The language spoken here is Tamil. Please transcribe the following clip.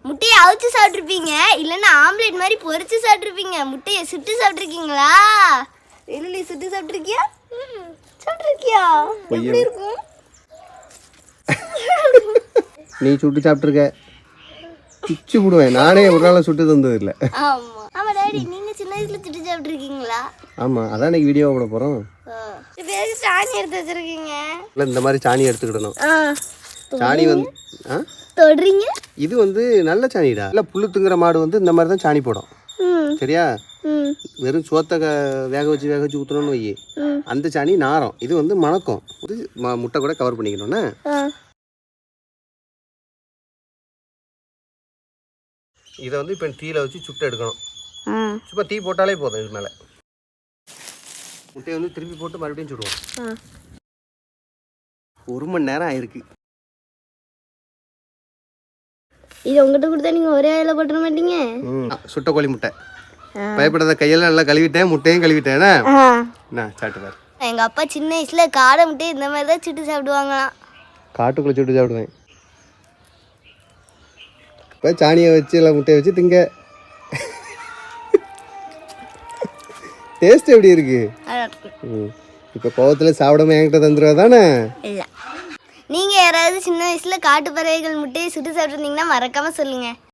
முட்டையை அவிச்சு சாப்பிட்ருப்பீங்க, இல்லைன்னா ஆம்லேட் மாதிரி பொரிச்சு சாப்பிட்ருப்பீங்க. முட்டையை சுட்டு சாப்பிட்ருக்கீங்களா? இல்லை சுட்டு சாப்பிட்ருக்கியா? சாப்பிட்ருக்கியா? எப்படி இருக்கும்? நீ சுட்டு சாப்பிட்ருக்க, பிச்சு போடுவேன். நானே ஒரு நாள் சுட்டு தந்தது இல்லை. ஆமா ஆமா டாடி, நீங்க சின்ன வயசுல சுட்டு சாப்பிட்ருக்கீங்களா? ஆமாம், அதான் இன்னைக்கு வீடியோ போட போகிறோம். இப்போ எதுக்கு சாணி எடுத்து வச்சிருக்கீங்க? இல்லை, இந்த மாதிரி சாணி எடுத்துக்கிடணும். சாணி வந்து தொடுறீங்க. இது வந்து நல்ல சாணிடா. இல்லை, புல்லு திங்குற மாடு வந்து இந்த மாதிரி தான் சாணி போடும். சரியா? வெறும் சோத்தை வேக வச்சு ஊற்றணும்னு வை, அந்த சாணி நாரம். இது வந்து மணக்கும். இது முட்டை கூட கவர் பண்ணிக்கணும்னா இதை வந்து இப்போ தீயில வச்சு சுட்டு எடுக்கணும். சும்மா தீ போட்டாலே போதும். இது மேலே முட்டையை வந்து திருப்பி போட்டு மறுபடியும் சுடுவோம். 1 மணி நேரம் ஆயிருக்கு. இது உங்ககிட்ட கொடுத்தா நீங்கள் ஒரே இதில் போட்டுற மாட்டீங்க? சுட்ட கோழி முட்டை. பயப்படாத, கையெல்லாம் நல்லா கழுவிட்டேன், முட்டையும் கழுவிட்டேன். சாப்பிட்டு பாரு. எங்கள் அப்பா சின்ன வயசில் காடை முட்டையை இந்த மாதிரி தான் சுட்டு சாப்பிடுவாங்களாம். காட்டுக்குள்ளே சுட்டு சாப்பிடுவேன். இப்போ சாணியை வச்சு எல்லாம் முட்டையை வச்சு திங்க. டேஸ்ட் எப்படி இருக்கு? இப்போ கோவத்தில் சாப்பிடாம என்கிட்ட தந்துடுவா தானே? இல்லை, நீங்கள் யாராவது சின்ன வயசில் காட்டு பறவைகள் முட்டையை சுட்டு சாப்பிட்ருந்தீங்கன்னா மறக்காமல் சொல்லுங்கள்.